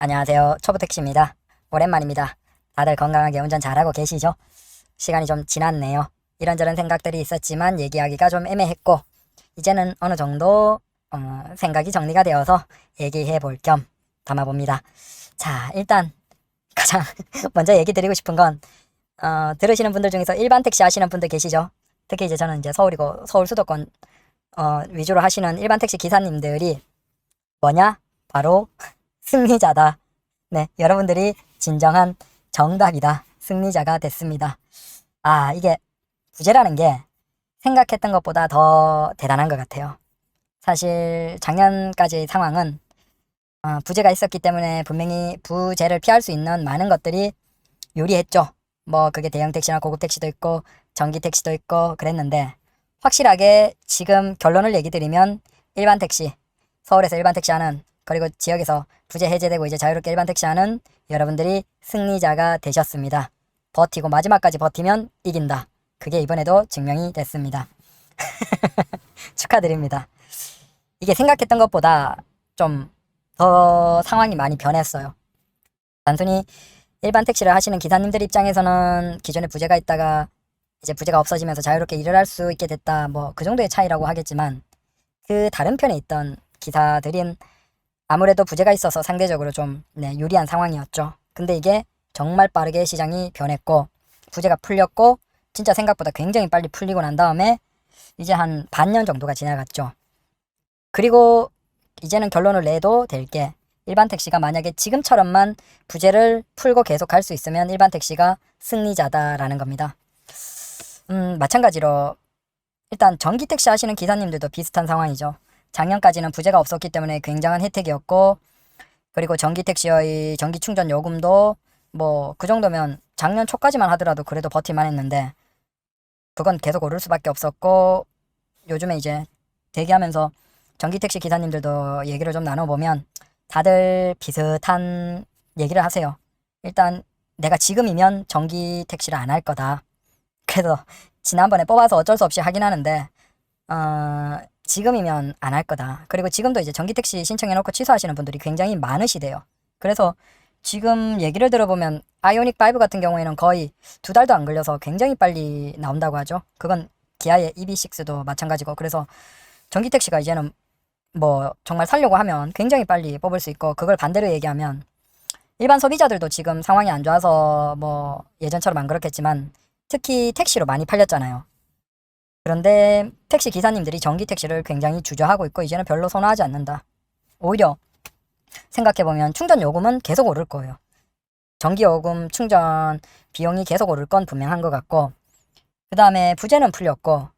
안녕하세요. 초보택시입니다. 오랜만입니다. 다들 건강하게 운전 잘하고 계시죠? 시간이 좀 지났네요. 이런저런 생각들이 있었지만 얘기하기가 좀 애매했고 이제는 어느 정도 생각이 정리가 되어서 얘기해 볼 겸 담아봅니다. 자, 일단 가장 먼저 얘기 드리고 싶은 건 들으시는 분들 중에서 일반 택시 하시는 분들 계시죠? 특히 이제 저는 이제 서울이고 서울 수도권 위주로 하시는 일반 택시 기사님들이 뭐냐? 바로 승리자다. 네, 여러분들이 진정한 정답이다. 승리자가 됐습니다. 아, 이게 부재라는 게 생각했던 것보다 더 대단한 것 같아요. 사실 작년까지의 상황은 부재가 있었기 때문에 분명히 부재를 피할 수 있는 많은 것들이 유리했죠. 뭐 그게 대형 택시나 고급 택시도 있고 전기 택시도 있고 그랬는데 확실하게 지금 결론을 얘기 드리면 일반 택시, 서울에서 일반 택시 하는 그리고 지역에서 부재 해제되고 이제 자유롭게 일반 택시 하는 여러분들이 승리자가 되셨습니다. 버티고 마지막까지 버티면 이긴다. 그게 이번에도 증명이 됐습니다. 축하드립니다. 이게 생각했던 것보다 좀 더 상황이 많이 변했어요. 단순히 일반 택시를 하시는 기사님들 입장에서는 기존에 부재가 있다가 이제 부재가 없어지면서 자유롭게 일을 할 수 있게 됐다. 뭐 그 정도의 차이라고 하겠지만 그 다른 편에 있던 기사들은 아무래도 부재가 있어서 상대적으로 좀 유리한 상황이었죠. 근데 이게 정말 빠르게 시장이 변했고 부재가 풀렸고 진짜 생각보다 굉장히 빨리 풀리고 난 다음에 이제 한 반년 정도가 지나갔죠. 그리고 이제는 결론을 내도 될 게 일반 택시가 만약에 지금처럼만 부재를 풀고 계속 갈 수 있으면 일반 택시가 승리자다라는 겁니다. 마찬가지로 일단 전기 택시 하시는 기사님들도 비슷한 상황이죠. 작년까지는 부재가 없었기 때문에 굉장한 혜택이었고 그리고 전기 택시의 전기 충전 요금도 뭐 그 정도면 작년 초까지만 하더라도 그래도 버틸만 했는데 그건 계속 오를 수밖에 없었고 요즘에 이제 대기하면서 전기 택시 기사님들도 얘기를 좀 나눠보면 다들 비슷한 얘기를 하세요. 일단 내가 지금이면 전기 택시를 안 할 거다. 그래서 지난번에 뽑아서 어쩔 수 없이 하긴 하는데 지금이면 안 할 거다. 그리고 지금도 이제 전기택시 신청해놓고 취소하시는 분들이 굉장히 많으시대요. 그래서 지금 얘기를 들어보면 아이오닉 5 같은 경우에는 거의 2달도 안 걸려서 굉장히 빨리 나온다고 하죠. 그건 기아의 EV6도 마찬가지고 그래서 전기택시가 이제는 뭐 정말 살려고 하면 굉장히 빨리 뽑을 수 있고 그걸 반대로 얘기하면 일반 소비자들도 지금 상황이 안 좋아서 뭐 예전처럼 안 그렇겠지만 특히 택시로 많이 팔렸잖아요. 그런데 택시 기사님들이 전기 택시를 굉장히 주저하고 있고 이제는 별로 선호하지 않는다. 오히려 생각해보면 충전 요금은 계속 오를 거예요. 전기 요금 충전 비용이 계속 오를 건 분명한 것 같고 그 다음에 부재는 풀렸고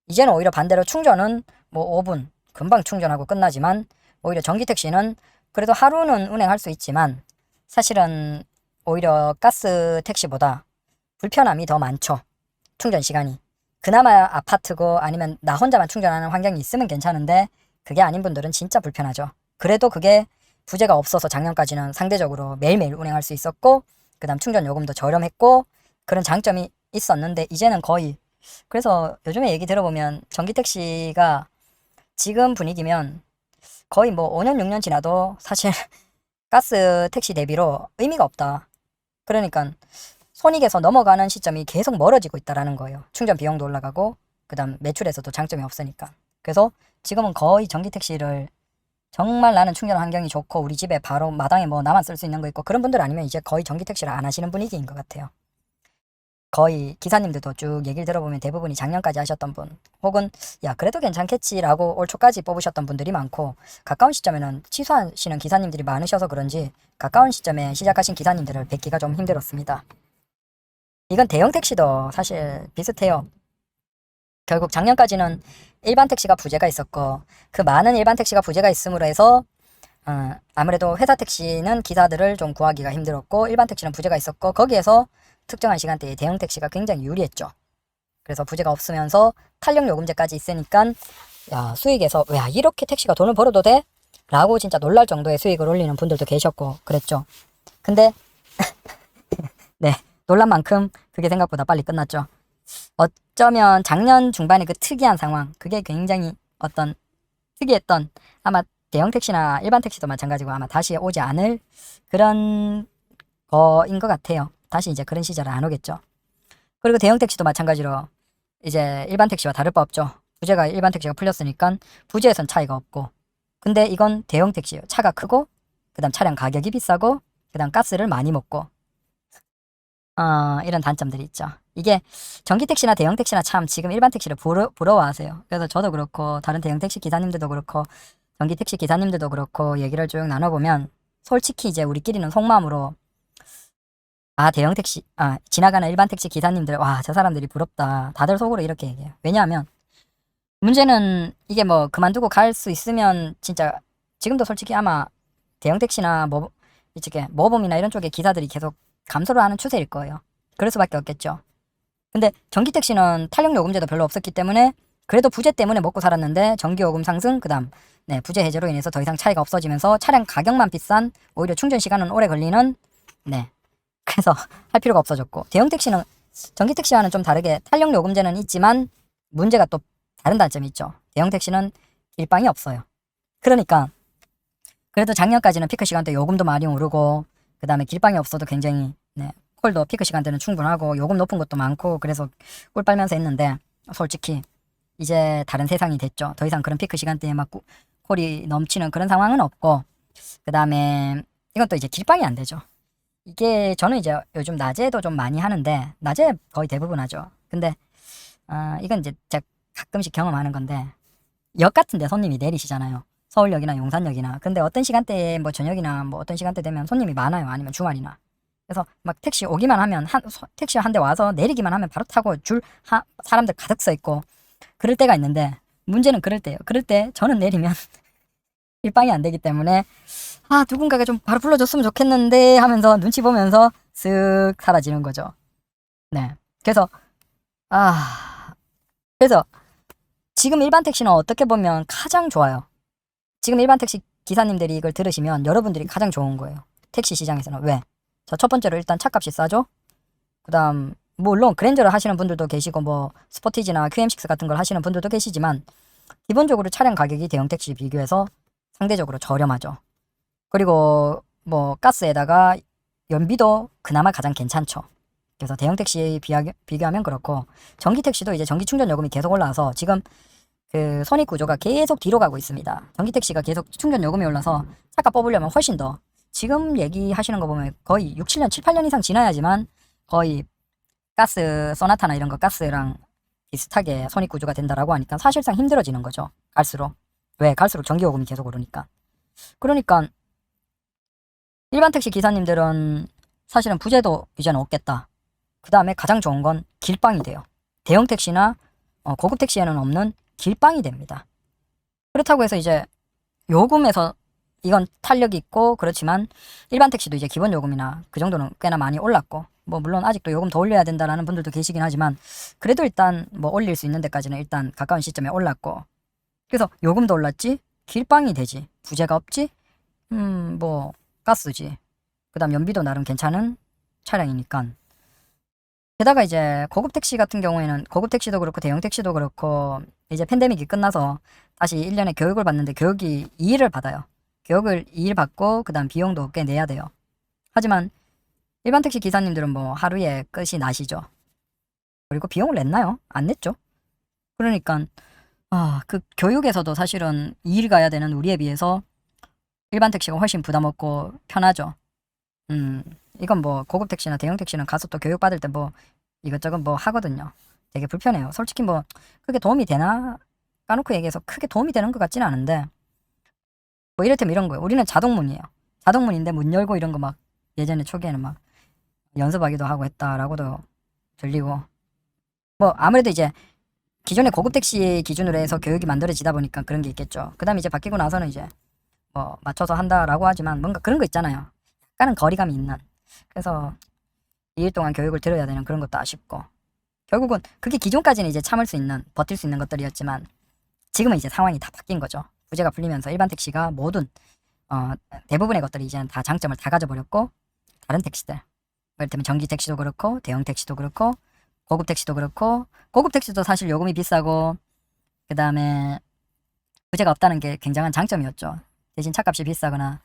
이제는 오히려 반대로 충전은 뭐 5분 금방 충전하고 끝나지만 오히려 전기 택시는 그래도 하루는 운행할 수 있지만 사실은 오히려 가스 택시보다 불편함이 더 많죠. 충전 시간이. 그나마 아파트고 아니면 나 혼자만 충전하는 환경이 있으면 괜찮은데 그게 아닌 분들은 진짜 불편하죠. 그래도 그게 부재가 없어서 작년까지는 상대적으로 매일매일 운행할 수 있었고 그 다음 충전 요금도 저렴했고 그런 장점이 있었는데 이제는 거의 그래서 요즘에 얘기 들어보면 전기택시가 지금 분위기면 거의 뭐 5년 6년 지나도 사실 가스 택시 대비로 의미가 없다. 그러니까 손익에서 넘어가는 시점이 계속 멀어지고 있다라는 거예요. 충전 비용도 올라가고 그 다음 매출에서도 장점이 없으니까. 그래서 지금은 거의 전기 택시를 정말 나는 충전 환경이 좋고 우리 집에 바로 마당에 뭐 나만 쓸 수 있는 거 있고 그런 분들 아니면 이제 거의 전기 택시를 안 하시는 분위기인 것 같아요. 거의 기사님들도 쭉 얘기를 들어보면 대부분이 작년까지 하셨던 분 혹은 야 그래도 괜찮겠지라고 올 초까지 뽑으셨던 분들이 많고 가까운 시점에는 취소하시는 기사님들이 많으셔서 그런지 가까운 시점에 시작하신 기사님들을 뵙기가 좀 힘들었습니다. 이건 대형 택시도 사실 비슷해요. 결국 작년까지는 일반 택시가 부재가 있었고 그 많은 일반 택시가 부재가 있음으로 해서 아무래도 회사 택시는 기사들을 좀 구하기가 힘들었고 일반 택시는 부재가 있었고 거기에서 특정한 시간대에 대형 택시가 굉장히 유리했죠. 그래서 부재가 없으면서 탄력 요금제까지 있으니까 야 수익에서 야 이렇게 택시가 돈을 벌어도 돼? 라고 진짜 놀랄 정도의 수익을 올리는 분들도 계셨고 그랬죠. 근데 네 놀란 만큼 그게 생각보다 빨리 끝났죠. 어쩌면 작년 중반에 그 특이한 상황 그게 굉장히 어떤 특이했던 아마 대형 택시나 일반 택시도 마찬가지고 아마 다시 오지 않을 그런 거인 것 같아요. 다시 이제 그런 시절은 안 오겠죠. 그리고 대형 택시도 마찬가지로 이제 일반 택시와 다를 바 없죠. 부재가 일반 택시가 풀렸으니까 부재에선 차이가 없고, 근데 이건 대형 택시예요. 차가 크고 그다음 차량 가격이 비싸고 그다음 가스를 많이 먹고 이런 단점들이 있죠. 이게 전기 택시나 대형 택시나 참 지금 일반 택시를 부러워하세요. 그래서 저도 그렇고 다른 대형 택시 기사님들도 그렇고 전기 택시 기사님들도 그렇고 얘기를 쭉 나눠보면 솔직히 이제 우리끼리는 속마음으로 대형 택시, 지나가는 일반 택시 기사님들, 와, 저 사람들이 부럽다. 다들 속으로 이렇게 얘기해요. 왜냐하면 문제는 이게 뭐 그만두고 갈 수 있으면 진짜 지금도 솔직히 아마 대형 택시나 이쪽에 모범이나 이런 쪽에 기사들이 계속 감소를 하는 추세일 거예요. 그럴 수밖에 없겠죠. 근데 전기 택시는 탄력 요금제도 별로 없었기 때문에 그래도 부재 때문에 먹고 살았는데 전기 요금 상승, 그다음 부재 해제로 인해서 더 이상 차이가 없어지면서 차량 가격만 비싼, 오히려 충전 시간은 오래 걸리는, 그래서 할 필요가 없어졌고, 대형 택시는 전기 택시와는 좀 다르게 탄력 요금제는 있지만 문제가 또 다른 단점이 있죠. 대형 택시는 길방이 없어요. 그러니까 그래도 작년까지는 피크 시간대 요금도 많이 오르고 그다음에 길방이 없어도 굉장히 콜도 피크 시간대는 충분하고 요금 높은 것도 많고 그래서 꿀 빨면서 했는데, 솔직히 이제 다른 세상이 됐죠. 더 이상 그런 피크 시간대에 막 콜이 넘치는 그런 상황은 없고, 그다음에 이건 또 이제 길방이 안 되죠. 이게 저는 이제 요즘 낮에도 좀 많이 하는데 낮에 거의 대부분 하죠. 근데 이건 이제 제가 가끔씩 경험하는 건데, 역 같은 데 손님이 내리시잖아요. 서울역이나 용산역이나. 근데 어떤 시간대에 뭐 저녁이나 뭐 어떤 시간대 되면 손님이 많아요. 아니면 주말이나. 그래서 막 택시 오기만 하면 택시 한 대 와서 내리기만 하면 바로 타고 사람들 가득 서 있고 그럴 때가 있는데, 문제는 그럴 때예요. 그럴 때 저는 내리면 일방이 안 되기 때문에 누군가가 좀 바로 불러줬으면 좋겠는데 하면서 눈치 보면서 쓱 사라지는 거죠. 그래서 그래서 지금 일반 택시는 어떻게 보면 가장 좋아요. 지금 일반 택시 기사님들이 이걸 들으시면 여러분들이 가장 좋은 거예요. 택시 시장에서는. 왜? 자, 첫 번째로 일단 차값이 싸죠. 그 다음 물론 그랜저를 하시는 분들도 계시고 뭐 스포티지나 QM6 같은 걸 하시는 분들도 계시지만 기본적으로 차량 가격이 대형 택시 비교해서 상대적으로 저렴하죠. 그리고 뭐 가스에다가 연비도 그나마 가장 괜찮죠. 그래서 대형 택시에 비교하면 그렇고, 전기 택시도 이제 전기 충전 요금이 계속 올라와서 지금 그 손익 구조가 계속 뒤로 가고 있습니다. 전기 택시가 계속 충전 요금이 올라서 차가 뽑으려면 훨씬 더, 지금 얘기하시는 거 보면 거의 6, 7년, 7, 8년 이상 지나야지만 거의 가스 소나타나 이런 거 가스랑 비슷하게 손익 구조가 된다라고 하니까 사실상 힘들어지는 거죠. 갈수록. 왜? 갈수록 전기 요금이 계속 오르니까. 그러니까 일반 택시 기사님들은 사실은 부재도 이제는 없겠다. 그 다음에 가장 좋은 건 길방이 돼요. 대형 택시나 고급 택시에는 없는 길방이 됩니다. 그렇다고 해서 이제 요금에서 이건 탄력이 있고 그렇지만 일반 택시도 이제 기본 요금이나 그 정도는 꽤나 많이 올랐고, 뭐 물론 아직도 요금 더 올려야 된다라는 분들도 계시긴 하지만 그래도 일단 뭐 올릴 수 있는 데까지는 일단 가까운 시점에 올랐고, 그래서 요금도 올랐지 길방이 되지 부재가 없지 뭐 가스지, 그 다음 연비도 나름 괜찮은 차량이니까. 게다가 이제 고급 택시 같은 경우에는 고급 택시도 그렇고 대형 택시도 그렇고 이제 팬데믹이 끝나서 다시 1년에 교육을 받는데 교육이 2일을 받아요. 교육을 2일 받고 그 다음 비용도 꽤 내야 돼요. 하지만 일반 택시 기사님들은 뭐 하루에 끝이 나시죠. 그리고 비용을 냈나요? 안 냈죠. 그러니까 그 교육에서도 사실은 2일 가야 되는 우리에 비해서 일반 택시가 훨씬 부담 없고 편하죠. 이건 뭐 고급 택시나 대형 택시는 가서 또 교육 받을 때 뭐 이것저것 뭐 하거든요. 되게 불편해요. 솔직히 뭐 크게 도움이 되나 까놓고 얘기해서 크게 도움이 되는 것 같지는 않은데, 뭐 이를테면 이런 거예요. 우리는 자동문이에요. 자동문인데 문 열고 이런 거 막 예전에 초기에는 막 연습하기도 하고 했다라고도 들리고, 뭐 아무래도 이제 기존의 고급 택시 기준으로 해서 교육이 만들어지다 보니까 그런 게 있겠죠. 그 다음에 이제 바뀌고 나서는 이제 뭐 맞춰서 한다라고 하지만 뭔가 그런 거 있잖아요. 약간은 거리감이 있는. 그래서 2일 동안 교육을 들어야 되는 그런 것도 아쉽고, 결국은 그게 기존까지는 이제 참을 수 있는, 버틸 수 있는 것들이었지만 지금은 이제 상황이 다 바뀐 거죠. 부재가 풀리면서 일반 택시가 모든 대부분의 것들이 이제는 다 장점을 다 가져버렸고, 다른 택시들, 이를테면 전기 택시도 그렇고 대형 택시도 그렇고 고급 택시도 그렇고, 고급 택시도 사실 요금이 비싸고 그 다음에 부재가 없다는 게 굉장한 장점이었죠. 대신 차값이 비싸거나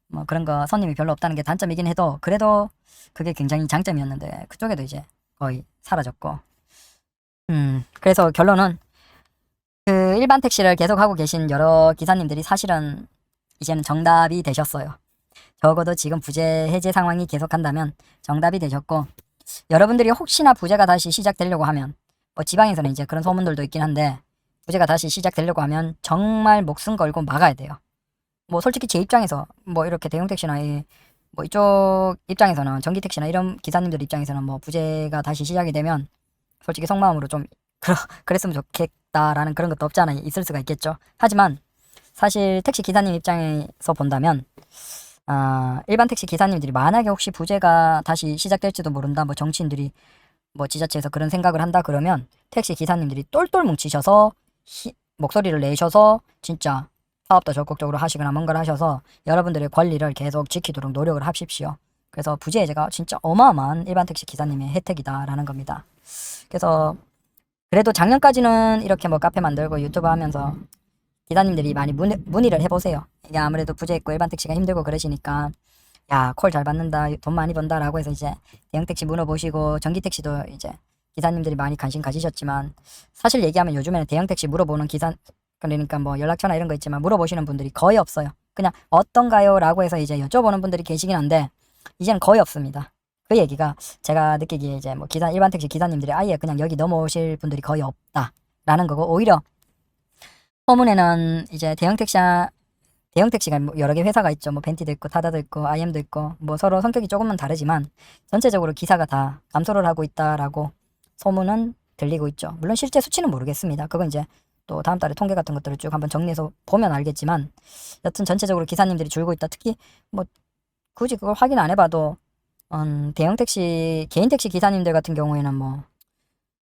뭐 그런 거 손님이 별로 없다는 게 단점이긴 해도 그래도 그게 굉장히 장점이었는데 그쪽에도 이제 거의 사라졌고 그래서 결론은 그 일반 택시를 계속 하고 계신 여러 기사님들이 사실은 이제는 정답이 되셨어요. 적어도 지금 부재 해제 상황이 계속한다면 정답이 되셨고 여러분들이 혹시나 부재가 다시 시작되려고 하면 뭐 지방에서는 이제 그런 소문들도 있긴 한데 부재가 다시 시작되려고 하면 정말 목숨 걸고 막아야 돼요. 뭐 솔직히 제 입장에서 뭐 이렇게 대형 택시나 뭐 이쪽 입장에서는 전기 택시나 이런 기사님들 입장에서는 뭐 부재가 다시 시작이 되면 솔직히 속마음으로 좀 그랬으면 좋겠다라는 그런 것도 없지 않아 있을 수가 있겠죠. 하지만 사실 택시 기사님 입장에서 본다면 일반 택시 기사님들이 만약에 혹시 부재가 다시 시작될지도 모른다. 뭐 정치인들이 뭐 지자체에서 그런 생각을 한다 그러면 택시 기사님들이 똘똘 뭉치셔서 목소리를 내셔서 진짜 사업도 적극적으로 하시거나 뭔가를 하셔서 여러분들의 권리를 계속 지키도록 노력을 하십시오. 그래서 부재 해제가 진짜 어마어마한 일반 택시 기사님의 혜택이다라는 겁니다. 그래서 그래도 작년까지는 이렇게 뭐 카페 만들고 유튜브 하면서 기사님들이 많이 문의를 해보세요. 이게 아무래도 부재 있고 일반 택시가 힘들고 그러시니까 야, 콜 잘 받는다, 돈 많이 번다라고 해서 이제 대형 택시 물어보시고 전기 택시도 이제 기사님들이 많이 관심 가지셨지만 사실 얘기하면 요즘에는 대형 택시 물어보는 기사 그러니까 뭐 연락처나 이런 거 있지만 물어보시는 분들이 거의 없어요. 그냥 어떤가요? 라고 해서 이제 여쭤보는 분들이 계시긴 한데 이제는 거의 없습니다. 그 얘기가 제가 느끼기에 이제 뭐 일반 택시 기사님들이 아예 그냥 여기 넘어오실 분들이 거의 없다라는 거고 오히려 소문에는 이제 대형 택시가 뭐 여러 개 회사가 있죠. 뭐 벤티도 있고 타다도 있고 IM도 있고 뭐 서로 성격이 조금은 다르지만 전체적으로 기사가 다 감소를 하고 있다라고 소문은 들리고 있죠. 물론 실제 수치는 모르겠습니다. 그건 이제 또 다음 달에 통계 같은 것들을 쭉 한번 정리해서 보면 알겠지만 여튼 전체적으로 기사님들이 줄고 있다. 특히 뭐 굳이 그걸 확인 안 해봐도 대형 택시 개인 택시 기사님들 같은 경우에는 뭐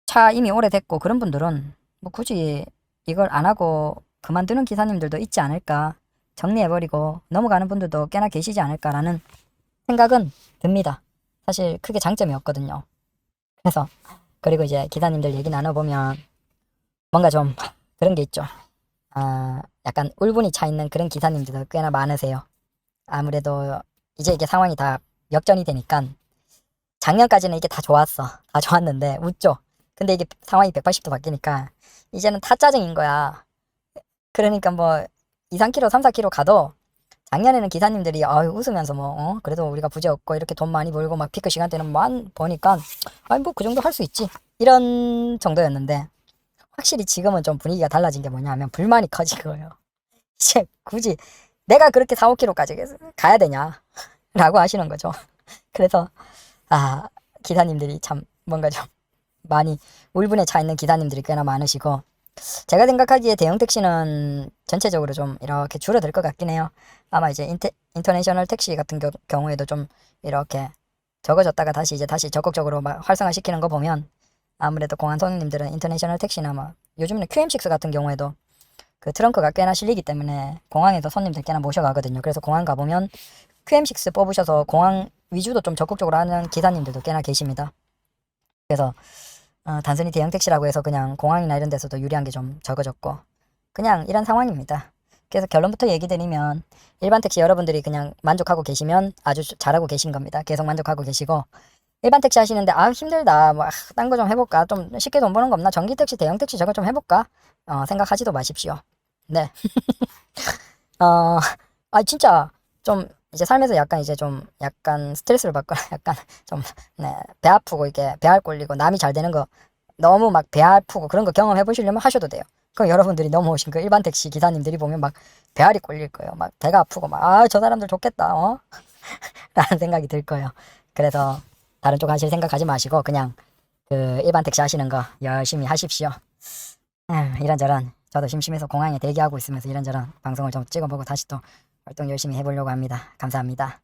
차 이미 오래됐고 그런 분들은 뭐 굳이 이걸 안 하고 그만두는 기사님들도 있지 않을까 정리해버리고 넘어가는 분들도 꽤나 계시지 않을까라는 생각은 듭니다. 사실 크게 장점이 없거든요. 그래서 그리고 이제 기사님들 얘기 나눠보면 뭔가 좀 그런 게 있죠. 약간 울분이 차 있는 그런 기사님들도 꽤나 많으세요. 아무래도 이제 이게 상황이 다 역전이 되니까 작년까지는 이게 다 좋았어. 다 좋았는데 웃죠. 근데 이게 상황이 180도 바뀌니까 이제는 타짜증인 거야. 그러니까 뭐 2, 3km, 3, 4km 가도 작년에는 기사님들이 웃으면서 뭐 그래도 우리가 부재 없고 이렇게 돈 많이 벌고 막 피크 시간대는 만 보니까 뭐 그 정도 할 수 있지 이런 정도였는데 확실히 지금은 좀 분위기가 달라진 게 뭐냐면 불만이 커진 거예요. 이제 굳이 내가 그렇게 4, 5km까지 가야 되냐 라고 하시는 거죠. 그래서 기사님들이 참 뭔가 좀 많이 울분에 차 있는 기사님들이 꽤나 많으시고 제가 생각하기에 대형 택시는 전체적으로 좀 이렇게 줄어들 것 같긴 해요. 아마 이제 인터내셔널 택시 같은 경우에도 좀 이렇게 적어졌다가 다시 적극적으로 막 활성화시키는 거 보면 아무래도 공항 손님들은 인터내셔널 택시나 뭐 요즘에는 QM6 같은 경우에도 그 트렁크가 꽤나 실리기 때문에 공항에서 손님들 꽤나 모셔가거든요. 그래서 공항 가보면 QM6 뽑으셔서 공항 위주도 좀 적극적으로 하는 기사님들도 꽤나 계십니다. 그래서 단순히 대형 택시라고 해서 그냥 공항이나 이런 데서도 유리한 게 좀 적어졌고 그냥 이런 상황입니다. 그래서 결론부터 얘기 드리면 일반 택시 여러분들이 그냥 만족하고 계시면 아주 잘하고 계신 겁니다. 계속 만족하고 계시고 일반 택시 하시는데 힘들다 뭐 딴 거 좀 해볼까 좀 쉽게 돈 버는 거 없나 전기 택시 대형 택시 저거 좀 해볼까 생각하지도 마십시오. 네. 진짜 좀 이제 삶에서 약간 이제 좀 약간 스트레스를 받거나 약간 좀 배 아프고 이게 배알 꼴리고 남이 잘 되는 거 너무 막 배 아프고 그런 거 경험해 보시려면 하셔도 돼요. 그럼 여러분들이 넘어오신 그 일반 택시 기사님들이 보면 막 배알이 꼴릴 거예요. 막 배가 아프고 막 저 사람들 좋겠다 라는 생각이 들 거예요. 그래서 다른 쪽 하실 생각하지 마시고 그냥 그 일반 택시 하시는 거 열심히 하십시오. 이런저런 저도 심심해서 공항에 대기하고 있으면서 이런저런 방송을 좀 찍어보고 다시 또 활동 열심히 해보려고 합니다. 감사합니다.